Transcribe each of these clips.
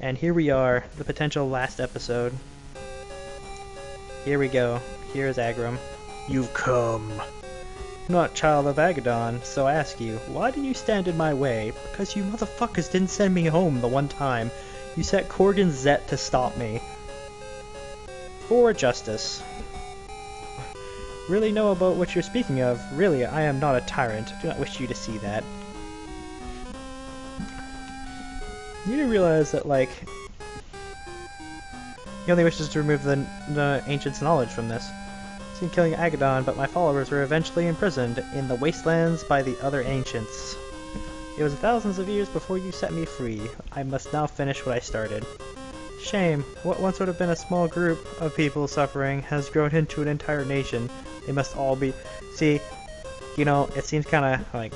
And here we are, the potential last episode. Here we go. Here is Agram. You've come. I'm not child of Agadon, so I ask you, why do you stand in my way? Because you motherfuckers didn't send me home the one time. You set Korgan Zet to stop me. For justice. Really know about what you're speaking of. Really, I am not a tyrant. Do not wish you to see that. You do realize that, like, he only wishes to remove the ancient's knowledge from this. Seen killing Agadon, but my followers were eventually imprisoned in the wastelands by the other ancients. It was thousands of years before you set me free. I must now finish what I started. Shame. What once would have been a small group of people suffering has grown into an entire nation. They must all be... See, you know, it seems kinda like...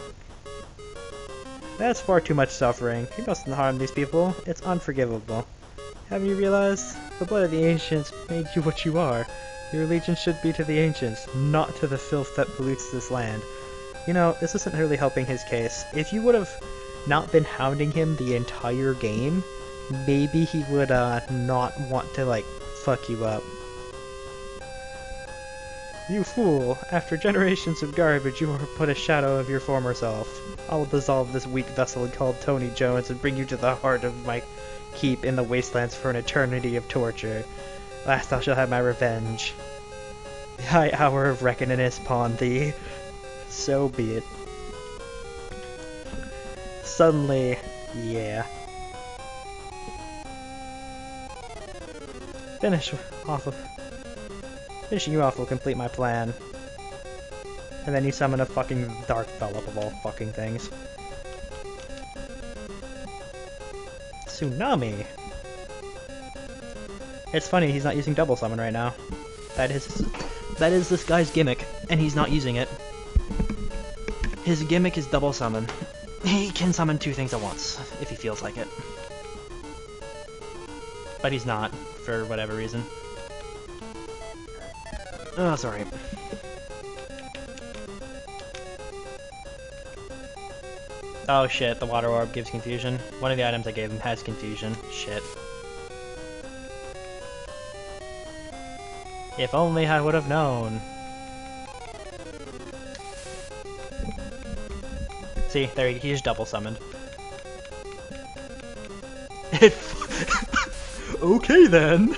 That's far too much suffering. You mustn't harm these people. It's unforgivable. Haven't you realized? The blood of the ancients made you what you are. Your allegiance should be to the ancients, not to the filth that pollutes this land. You know, this isn't really helping his case. If you would have not been hounding him the entire game, maybe he would not want to, like, fuck you up. You fool! After generations of garbage, you are but a shadow of your former self. I will dissolve this weak vessel called Tony Jones and bring you to the heart of my keep in the wastelands for an eternity of torture. Last I shall have my revenge. The high hour of reckoning is upon thee. So be it. Suddenly, yeah. Finishing you off will complete my plan. And then you summon a fucking dark Velop of all fucking things. Tsunami! It's funny, he's not using double summon right now. That is this guy's gimmick, and he's not using it. His gimmick is double summon. He can summon two things at once, if he feels like it. But he's not, for whatever reason. Oh, sorry. Oh shit, the water orb gives confusion. One of the items I gave him has confusion. Shit. If only I would have known. See, there he just double summoned. Okay then.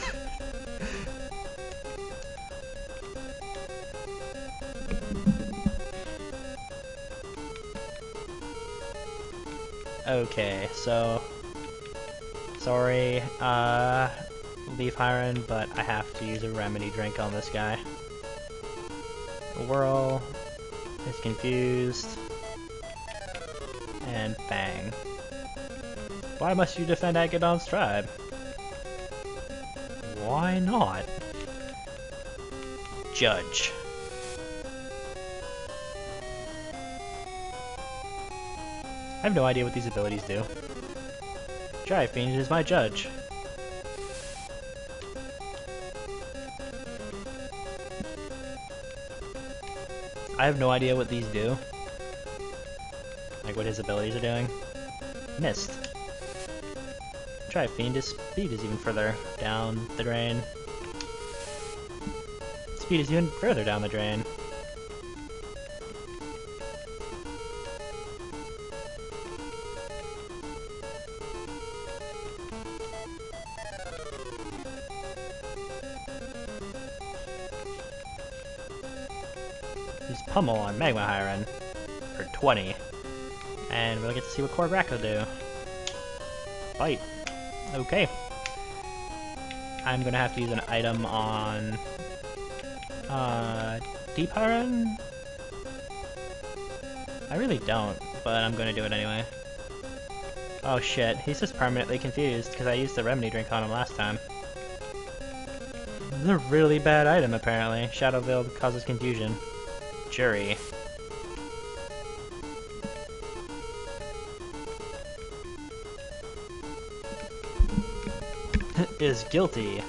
Okay, so sorry, Leaf Hiron, but I have to use a remedy drink on this guy. Whirl is confused, and Fang. Why must you defend Agadon's tribe? Why not? Judge. I have no idea what these abilities do. Dry Fiend is my judge. I have no idea what these do. Like what his abilities are doing. Mist. Dry Fiend's speed is even further down the drain. Speed is even further down the drain. Use Pummel on Magma Hiron for 20. And we'll get to see what Korgrak will do. Fight. Okay. I'm gonna have to use an item on Deep Hiron? I really don't, but I'm gonna do it anyway. Oh shit, he's just permanently confused because I used the remedy drink on him last time. This is a really bad item apparently. Shadow Veil causes confusion. Jury. Is guilty.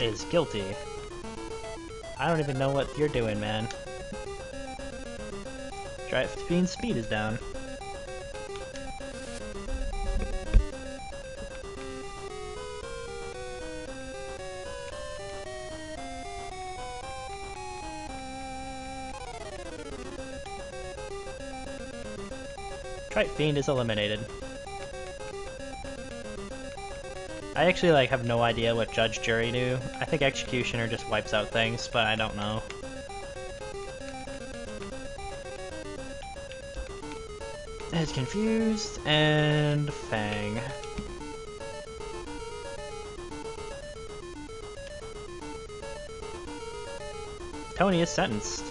Is guilty. I don't even know what you're doing, man. Dry Fiend's speed is down. Trite Fiend is eliminated. I actually have no idea what Judge Jury do. I think Executioner just wipes out things, but I don't know. Is confused and Fang. Tony is sentenced.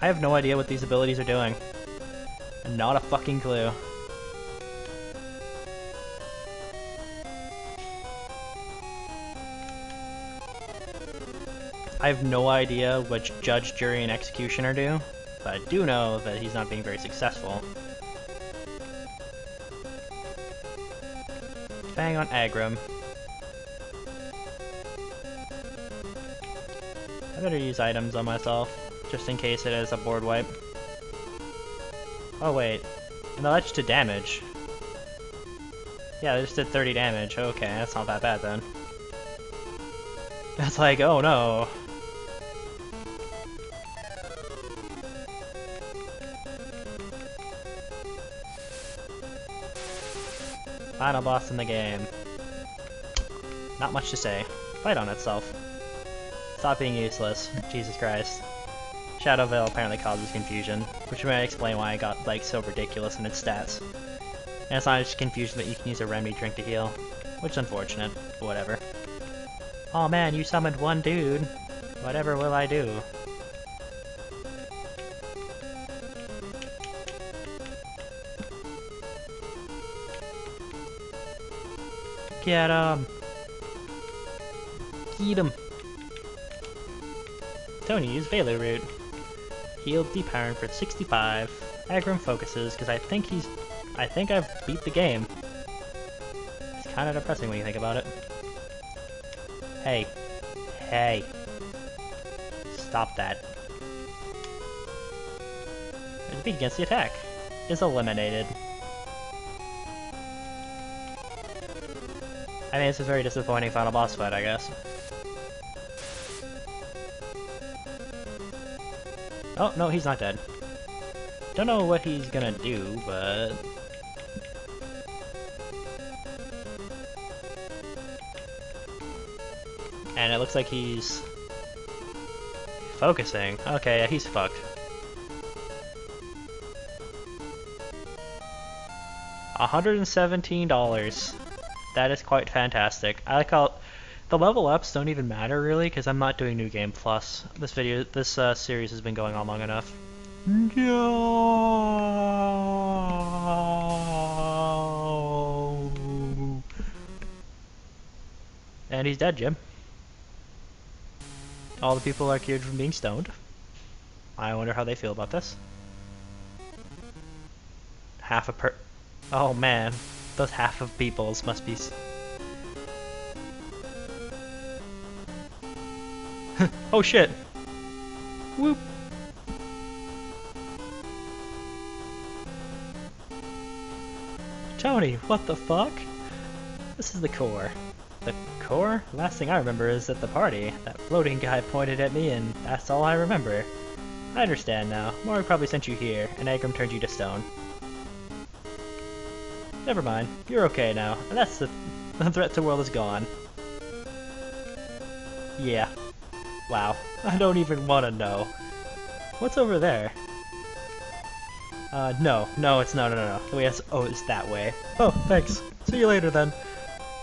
I have no idea what these abilities are doing. Not a fucking clue. I have no idea what Judge, Jury, and Executioner do, but I do know that he's not being very successful. Fang on Aggrum. I better use items on myself, just in case it is a board wipe. Oh wait, no, that just did damage. Yeah, that just did 30 damage. Okay, that's not that bad then. That's like, oh no. Final boss in the game. Not much to say. Fight on itself. Stop being useless. Jesus Christ. Shadow Veil apparently causes confusion, which may explain why it got so ridiculous in its stats. And it's not just confusion that you can use a remedy drink to heal, which is unfortunate, but whatever. Oh man, you summoned one dude. Whatever will I do? Get him! Get him! Tony used Veiler Root. Healed Deep Iron for 65. Aggrum focuses, because I think I've beat the game. It's kind of depressing when you think about it. Hey. Hey. Stop that. There's a beat against the attack. Is eliminated. I mean, it's a very disappointing final boss fight, I guess. Oh, no, he's not dead. Don't know what he's gonna do, but... And it looks like he's... focusing. Okay, yeah, he's fucked. $117. That is quite fantastic. I like how the level ups don't even matter really, because I'm not doing New Game Plus. This series has been going on long enough. No. And he's dead, Jim. All the people are cured from being stoned. I wonder how they feel about this. Oh man, those half of peoples must be... Oh shit! Whoop! Tony, what the fuck? This is the core. The core? Last thing I remember is at the party, that floating guy pointed at me and that's all I remember. I understand now. Mori probably sent you here, and Aggrum turned you to stone. Never mind. You're okay now, and that's the threat to the world is gone. Yeah. Wow. I don't even want to know. What's over there? No, it's no. Oh, it's that way. Oh, thanks. See you later then.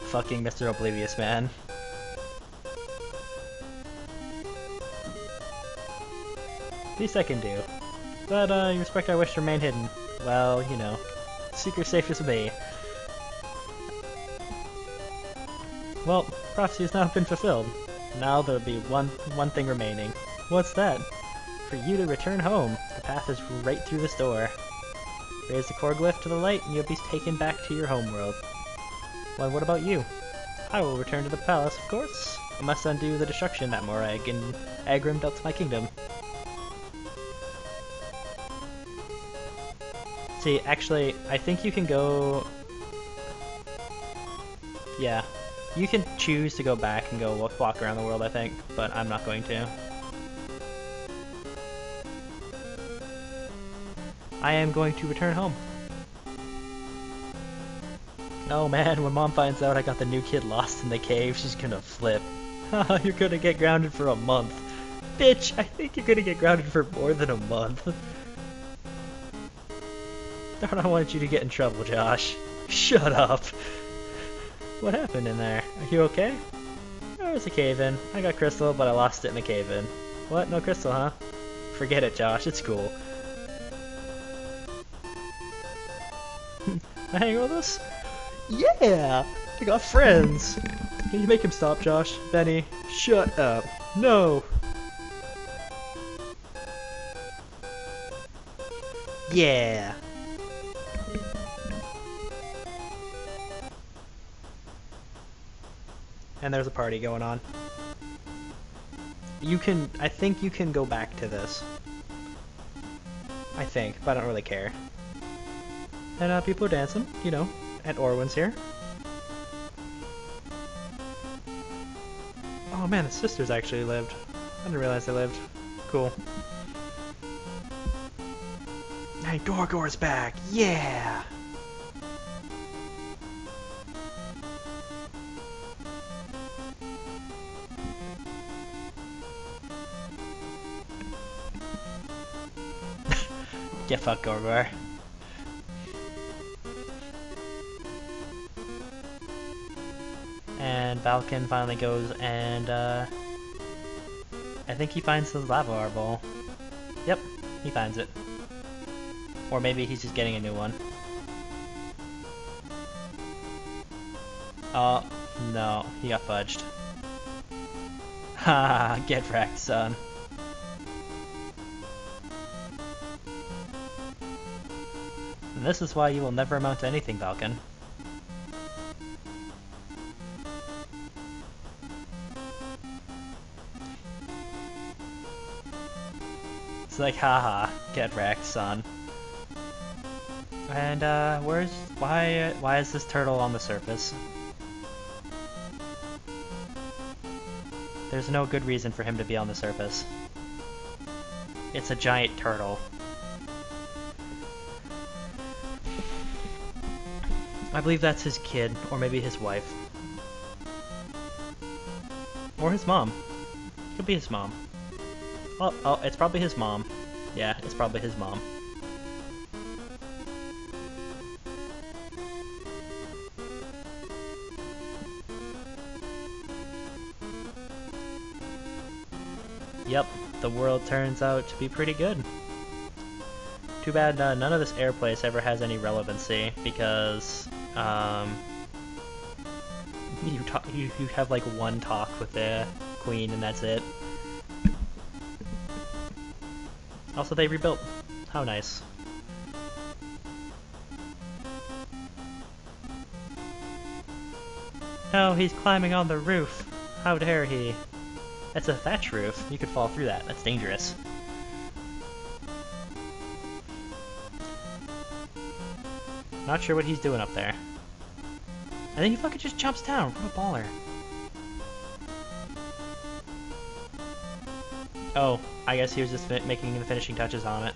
Fucking Mr. Oblivious, man. Least I can do. But, you respect our wish to remain hidden. Well, you know. Secret safe as me. Well, prophecy has now been fulfilled. Now there'll be one thing remaining. What's that? For you to return home. The path is right through this door. Raise the core glyph to the light and you'll be taken back to your homeworld. Well, what about you? I will return to the palace, of course. I must undo the destruction that Morag and Aggrum dealt to my kingdom. See, actually, I think you can go... Yeah. You can choose to go back and go walk around the world, I think, but I'm not going to. I am going to return home. Oh man, when Mom finds out I got the new kid lost in the cave, she's gonna flip. Haha, you're gonna get grounded for a month. Bitch, I think you're gonna get grounded for more than a month. Darn, I wanted you to get in trouble, Josh. Shut up. What happened in there? Are you okay? There was a cave-in. I got crystal, but I lost it in the cave-in. What? No crystal, huh? Forget it, Josh. It's cool. I hang with us? Yeah! I got friends! Can you make him stop, Josh? Benny, shut up. No! Yeah! And there's a party going on. I think you can go back to this. I think, but I don't really care. And people are dancing, you know, and Orwin's here. Oh man, the sisters actually lived. I didn't realize they lived. Cool. Hey, Gorgor's back! Yeah! Get fucked, Gorgor. And Valken finally goes and, I think he finds the lava arbol. Yep, he finds it. Or maybe he's just getting a new one. Oh, no, he got fudged. Haha, get wrecked, son. And this is why you will never amount to anything, Valken. It's like, haha, get wrecked, son. And, why is this turtle on the surface? There's no good reason for him to be on the surface. It's a giant turtle. I believe that's his kid, or maybe his wife. Or his mom. Could be his mom. Oh, it's probably his mom. Yeah, it's probably his mom. Yep, the world turns out to be pretty good. Too bad none of this air place ever has any relevancy, because you have like one talk with the queen and that's it. Also, they rebuilt. How nice. No, he's climbing on the roof. How dare he? That's a thatch roof. You could fall through that. That's dangerous. Not sure what he's doing up there. I think he fucking just jumps down. What a baller. Oh, I guess he was just making the finishing touches on it.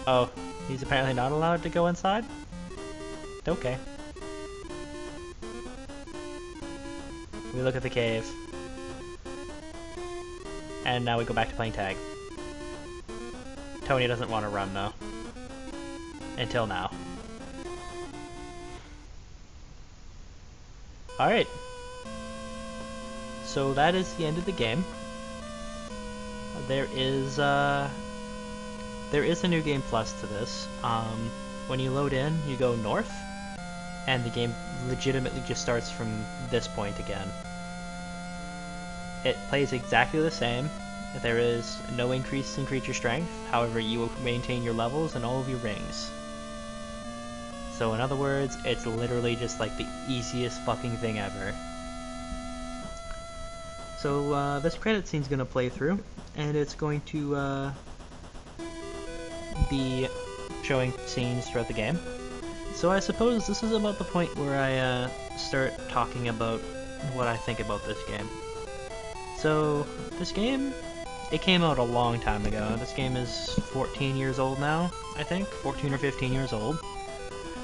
Oh, he's apparently not allowed to go inside? Okay. We look at the cave. And now we go back to playing tag. Tony doesn't want to run though. Until now. Alright. So that is the end of the game. There is a new game plus to this. When you load in, you go north, and the game legitimately just starts from this point again. It plays exactly the same. There is no increase in creature strength, however you will maintain your levels and all of your rings. So in other words, it's literally just like the easiest fucking thing ever. So this credit scene's gonna play through, and it's going to be showing scenes throughout the game. So I suppose this is about the point where I start talking about what I think about this game. So this game, it came out a long time ago. This game is 14 years old now, I think, 14 or 15 years old.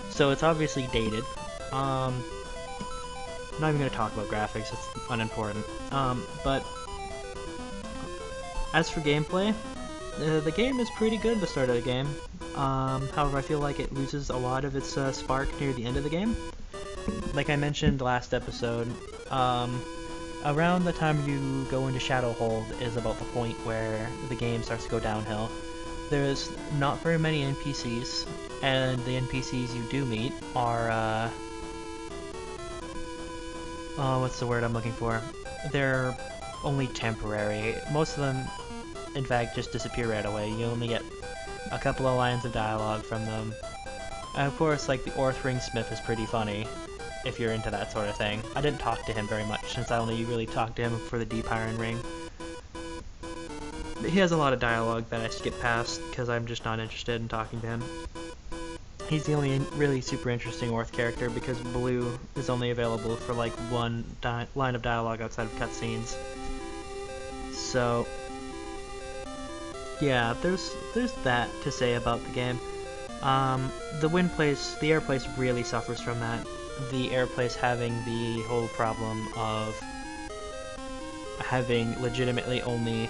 So it's obviously dated. I'm not even going to talk about graphics, it's unimportant. But as for gameplay, the game is pretty good at the start of the game. However, I feel like it loses a lot of its spark near the end of the game. Like I mentioned last episode, around the time you go into Shadowhold is about the point where the game starts to go downhill. There's not very many NPCs, and the NPCs you do meet are, what's the word I'm looking for? They're only temporary. Most of them, in fact, just disappear right away. You only get a couple of lines of dialogue from them. And of course, like, the Orth Ringsmith is pretty funny, if you're into that sort of thing. I didn't talk to him very much, since I only really talked to him for the Deep Iron Ring. But he has a lot of dialogue that I skip past, because I'm just not interested in talking to him. He's the only really super interesting Orth character, because Blue is only available for like one line of dialogue outside of cutscenes. So yeah, there's that to say about the game. The air place really suffers from that. The air place having the whole problem of having legitimately only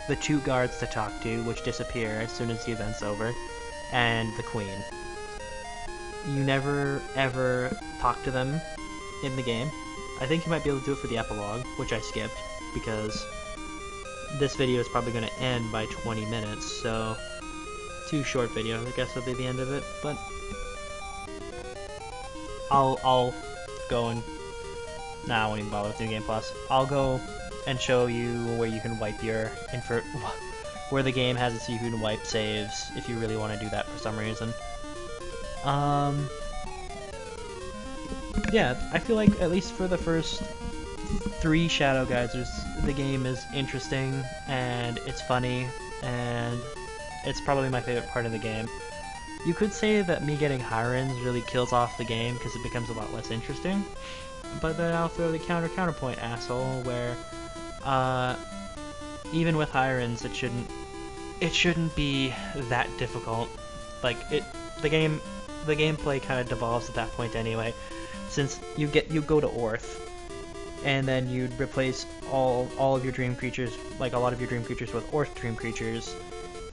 the 2 guards to talk to, which disappear as soon as the event's over, and the queen. You never ever talk to them in the game. I think you might be able to do it for the epilogue, which I skipped, because this video is probably going to end by 20 minutes, so 2 short videos, I guess, will be the end of it, but I'll go and... Nah, I won't even bother with New Game Plus. I'll go and show you where you can wipe your... where the game has it so you can wipe saves, if you really want to do that for some reason. Yeah, I feel like, at least for the first 3 Shadow Geysers, the game is interesting, and it's funny, and it's probably my favorite part of the game. You could say that me getting Hirons really kills off the game because it becomes a lot less interesting, but then I'll throw the counterpoint, asshole, where even with Hirons it shouldn't be that difficult. Like, the gameplay kind of devolves at that point anyway, since you go to Orth, and then you'd replace all of your dream creatures, like a lot of your dream creatures, with Orth dream creatures.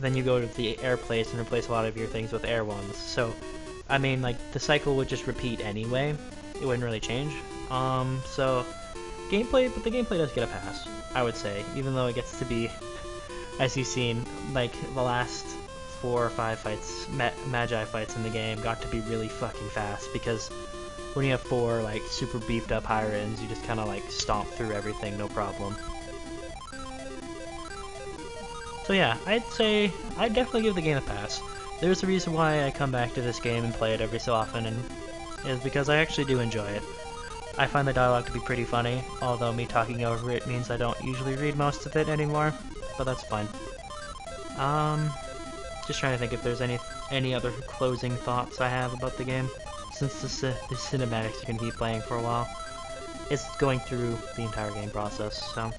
Then you go to the air place and replace a lot of your things with air ones. So, I mean, like, the cycle would just repeat anyway. It wouldn't really change. So, the gameplay does get a pass, I would say, even though it gets to be, as you've seen, like, the last 4 or 5 fights, Magi fights in the game got to be really fucking fast, because when you have 4, like, super beefed up Hirons, you just kind of, like, stomp through everything, no problem. So yeah, I'd definitely give the game a pass. There's a reason why I come back to this game and play it every so often, and is because I actually do enjoy it. I find the dialogue to be pretty funny, although me talking over it means I don't usually read most of it anymore, but that's fine. Just trying to think if there's any other closing thoughts I have about the game, since the cinematics are going to keep playing for a while. It's going through the entire game process, so...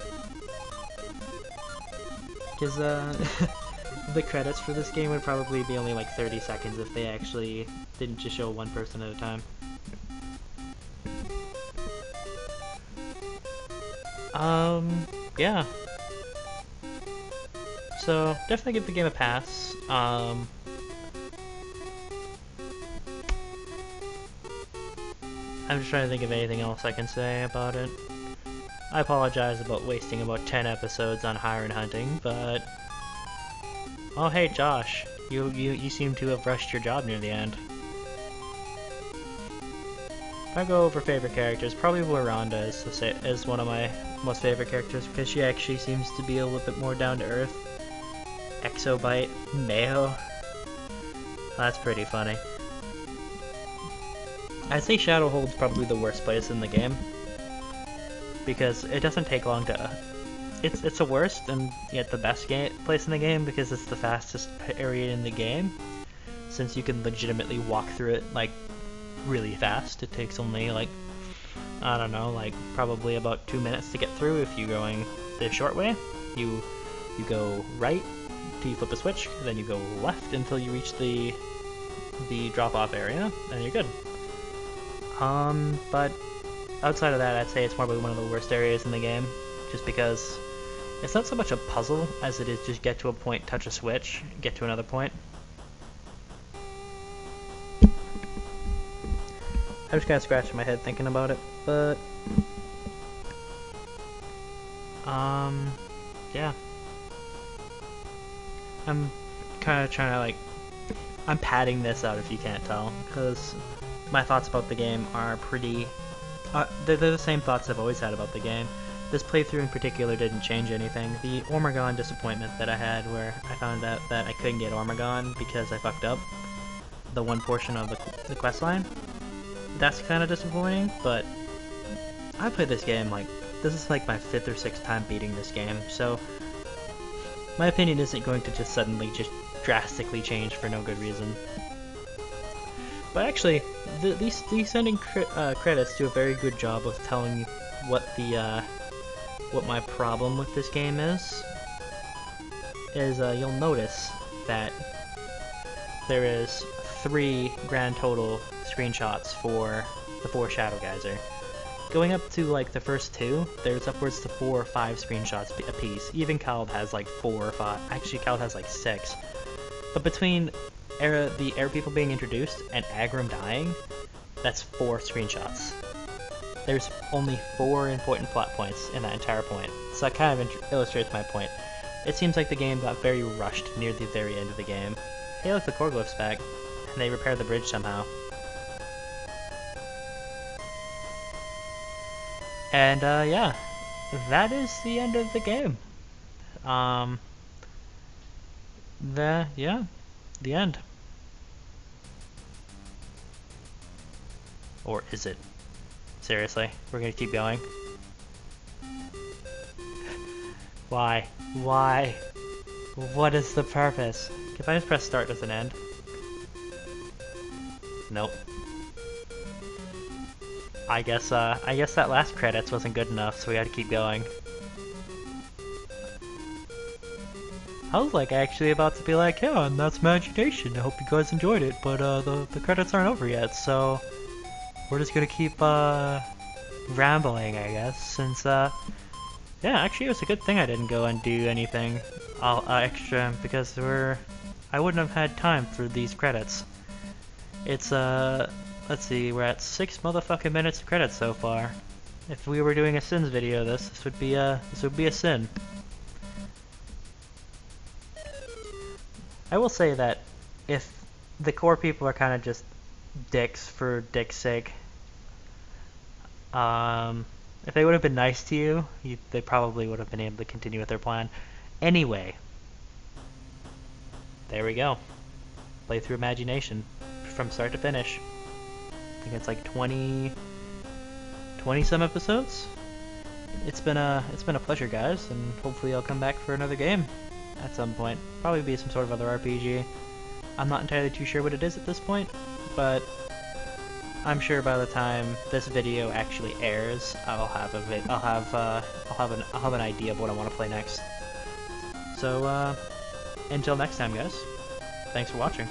Because the credits for this game would probably be only like 30 seconds if they actually didn't just show one person at a time. Yeah. So, definitely give the game a pass. I'm just trying to think of anything else I can say about it. I apologize about wasting about 10 episodes on Hiron hunting, but... Oh hey Josh, you seem to have rushed your job near the end. If I go over favorite characters, probably Loranda is one of my most favorite characters, because she actually seems to be a little bit more down to earth. Exobite, Mayo. That's pretty funny. I'd say Shadowhold's probably the worst place in the game, because it doesn't take long to... It's the worst and yet the best place in the game, because it's the fastest area in the game, since you can legitimately walk through it like really fast. It takes only like, I don't know, like probably about 2 minutes to get through if you're going the short way. You go right till you flip a switch, then you go left until you reach the drop-off area, and you're good. But outside of that, I'd say it's probably one of the worst areas in the game, just because it's not so much a puzzle as it is just get to a point, touch a switch, get to another point. I just kinda scratching my head thinking about it, but yeah. I'm kinda trying to like, I'm padding this out if you can't tell, because my thoughts about the game are pretty, they're the same thoughts I've always had about the game. This playthrough in particular didn't change anything. The Ormagon disappointment that I had where I found out that I couldn't get Ormagon because I fucked up the one portion of the quest line, that's kind of disappointing, but I played this game like, this is like my 5th or 6th time beating this game, so my opinion isn't going to just suddenly just drastically change for no good reason. But actually, these sending credits do a very good job of telling you what my problem with this game is. You'll notice that there is 3 grand total screenshots for the 4 Shadow Geyser. Going up to like the first 2, there's upwards to 4 or 5 screenshots a piece. Even Cald has like 4 or 5. Actually, Cald has like 6. But between the air people being introduced and Agram dying, that's 4 screenshots. There's only 4 important plot points in that entire point, so that kind of illustrates my point. It seems like the game got very rushed near the very end of the game. Hey look, the Korglyph's back, and they repaired the bridge somehow. And yeah, that is the end of the game. The end. Or is it? Seriously, we're gonna keep going? Why? Why? What is the purpose? If I just press start, does it end? Nope. I guess that last credits wasn't good enough, so we had to keep going. I was like actually about to be like, yeah, and that's Imagination. I hope you guys enjoyed it, but the credits aren't over yet, so we're just gonna keep rambling, I guess, since yeah, actually it was a good thing I didn't go and do anything extra, because I wouldn't have had time for these credits. It's let's see, we're at 6 motherfucking minutes of credits so far. If we were doing a Sins video, this would be a sin. I will say that if the core people are kind of just dicks for dick's sake, if they would have been nice to you, they probably would have been able to continue with their plan. Anyway, there we go. Play through Imagination from start to finish. I think it's like 20 some episodes. It's been a pleasure, guys, and hopefully I'll come back for another game at some point. Probably be some sort of other RPG. I'm not entirely too sure what it is at this point, but I'm sure by the time this video actually airs, I'll have an idea of what I want to play next. So until next time, guys. Thanks for watching.